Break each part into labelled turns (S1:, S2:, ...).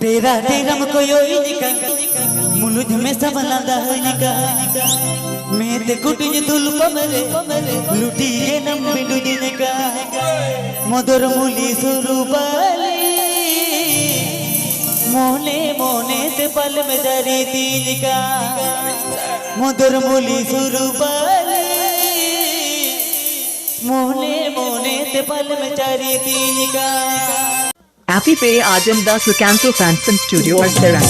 S1: तेरा तेरा मको योई निका मुलुज में सब लगा निका मैं ते कुटी दुल पमरे लुटी ये नम बिंदु निका मधुर मुली सुरुबाली मोने मोने ते पल में जरी तीन का मधुर मुली सुरुबाली मोने मोने ते पल में जरी तीन का
S2: Happy Pay Ajam Das Ricanto Fanson Studio or Serang.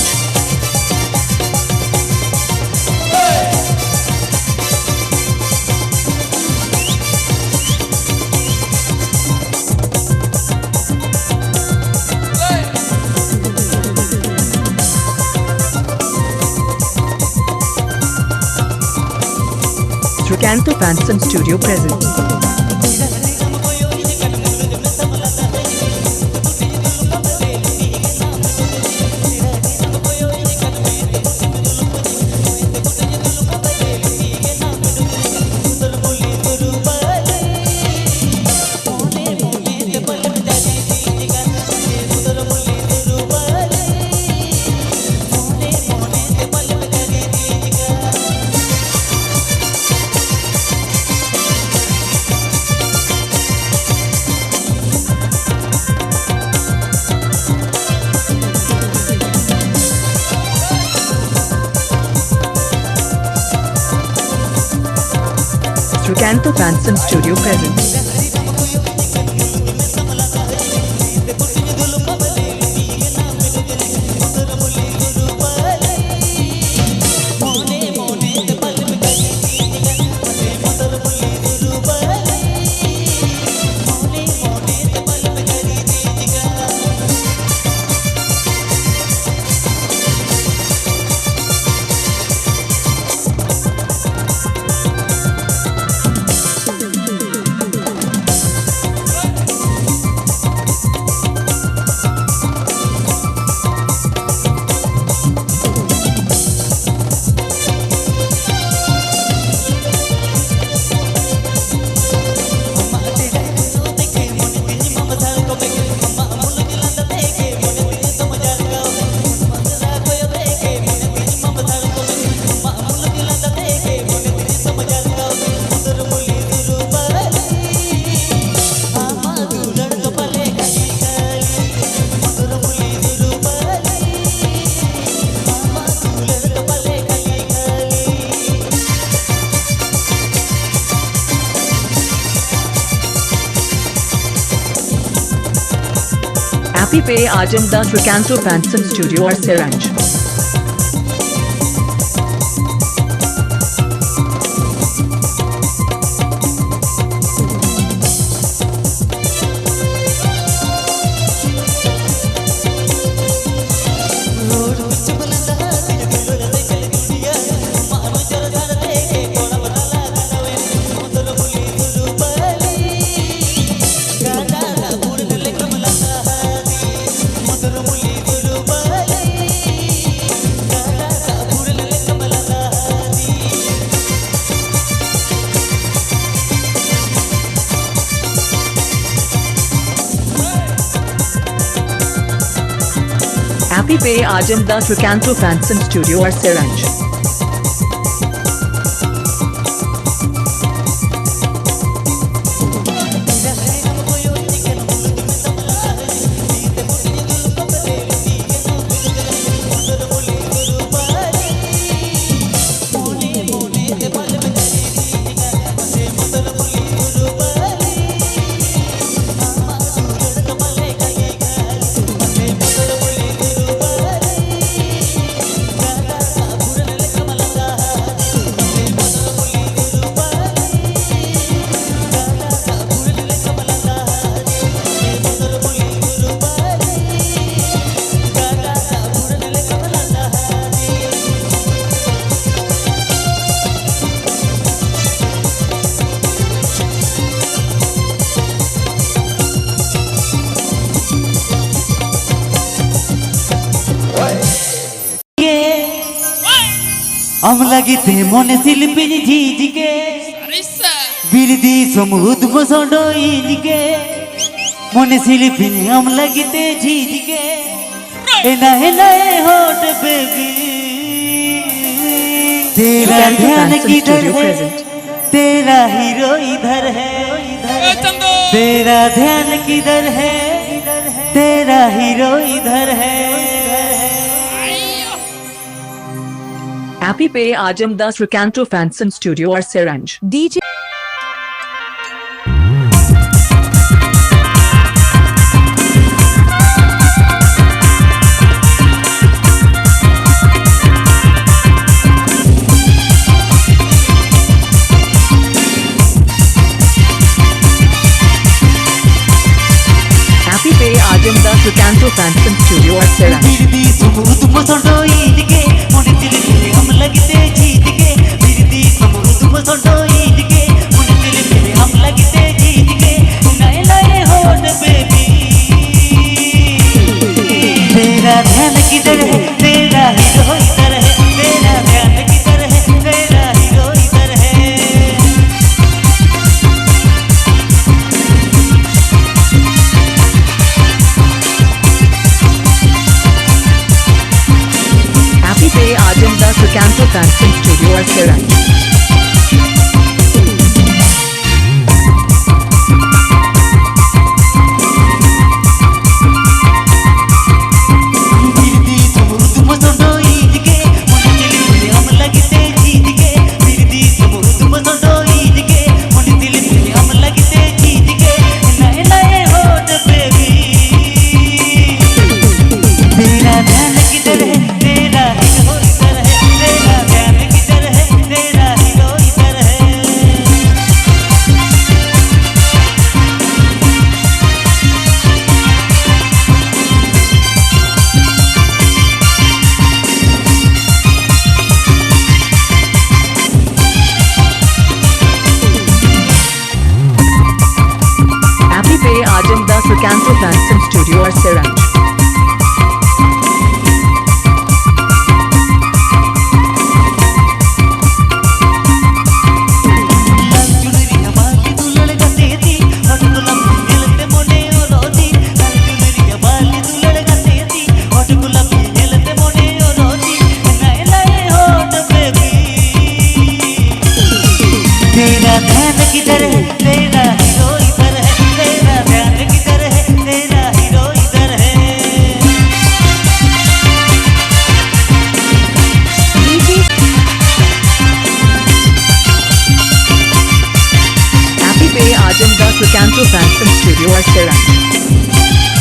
S2: Ricanto Fanson Studio present. Ricanto Fanson Studio present. Happy Pay Ajam Das Ricanto Fanson Studio or Serang. Happy Pay Ajam Das Ricanto Fanson Studio or Serang.
S1: अमलागिते मोने शिल्पी झीझके बिरदी समुद मसोडोइनके मोने शिल्पी अमलागिते झीझके नए नए होट baby तेरा
S2: Sukanto
S1: ध्यान
S2: Fanson
S1: किधर
S2: Studio
S1: है
S2: present.
S1: तेरा हीरो इधर है तेरा ध्यान किधर है तेरा हीरो इधर है
S2: Happy Pay Ajamda Sukanto Fanson Studio or Seranj.
S3: DJ
S2: Happy Pay Ajamda Sukanto Fanson Studio or Seranj.
S1: बिरदी सुमुद मसंडो ईद के मुन दिल पे हम लगते जीत के बिरदी सुमुद मसंडो ईद के मुन दिल पे हम लगते जीत के नए नए होट बेबी तेरा ध्यान किधर है तेरा हीरो इधर है तेरा ध्यान किधर है तेरा हीरो इधर है
S2: Happy Pay Ajamda Sukanto Fanson Studio or Seranj.
S1: बिरदी सुमुद मसंडो ईद के मुन दिल पे हम लगते जीत के बिरदी सुमुद मसंडो ईद के मुन दिल पे हम लगते जीत के नए नए होट बेबी तेरा ध्यान किधर है तेरा हीरो इधर है तेरा ध्यान किधर है तेरा हीरो इधर है
S2: Happy Pay Ajamda Sukanto Fanson Studio or Seranj.
S1: लाल चुनरिया बाली दुल्हन का तेजी होठ गुलाबी नीलते मोने ओ रोजी लाल चुनरिया बाली दुल्हन का तेजी होठ गुलाबी नीलते मोने ओ रोजी नए नए होठ बेबी तेरा ध्यान किधर है तेरा हीरो इधर है तेरा ध्यान किधर है तेरा हीरो इधर है
S3: DJ
S2: Happy Pay Ajamda Sukanto Fanson Studio or Seranj.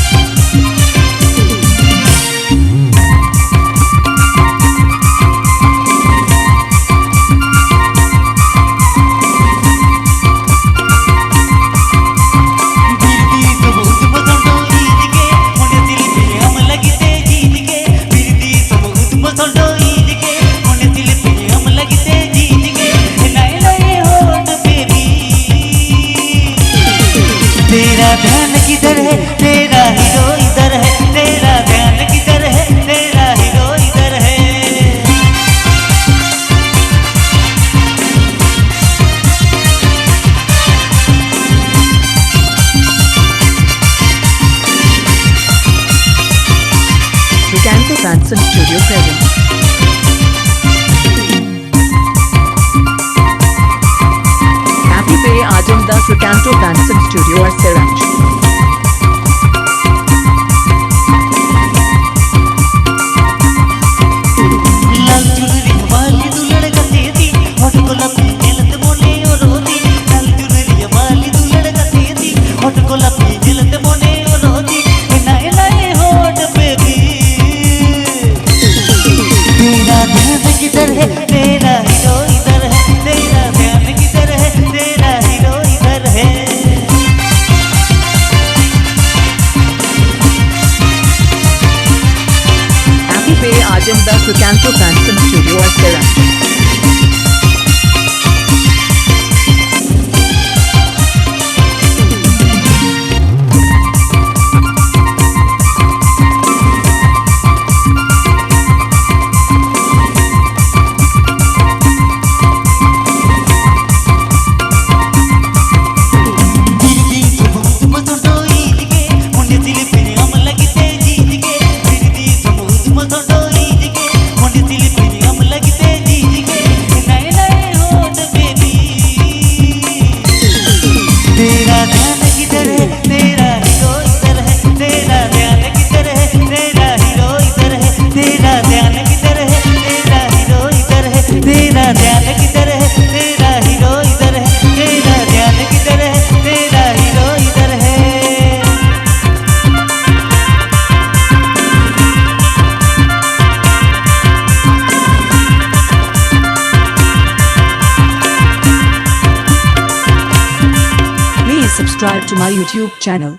S1: बिरदी सुमुद मसंडो ईद के मुन दिल पे हम लगते जीत के बिरदी सुमुद मसंडो ईद के मुन दिल पे हम लगते जीत के नए नए होट बेबी तेरा ध्यान किधर है तेरा हीरो इधर है तेरा ध्यान किधर है तेरा हीरो इधर है
S2: Sukanto Fanson Studio present. Happy Pay Ajamda Sukanto Fanson Studio or Seranj.
S1: लाल चुनरिया बाली दुल्हन का तेजी होठ गुलाबी नीलते मोने ओ रोजी लाल चुनरिया बाली दुल्हन का तेजी होठ गुलाबी नीलते मोने ओ रोजी नए नए होठ बेबी तेरा ध्यान किधर है तेरा हीरो इधर है तेरा ध्यान किधर है तेरा हीरो इधर है
S2: Happy Pay Ajamda Sukanto Fanson Studio or Seranj.
S1: बिरदी सुमुद मसंडो ईद के मुन दिल पे हम लगते जीत के बिरदी सुमुद
S2: subscribe to my YouTube channel.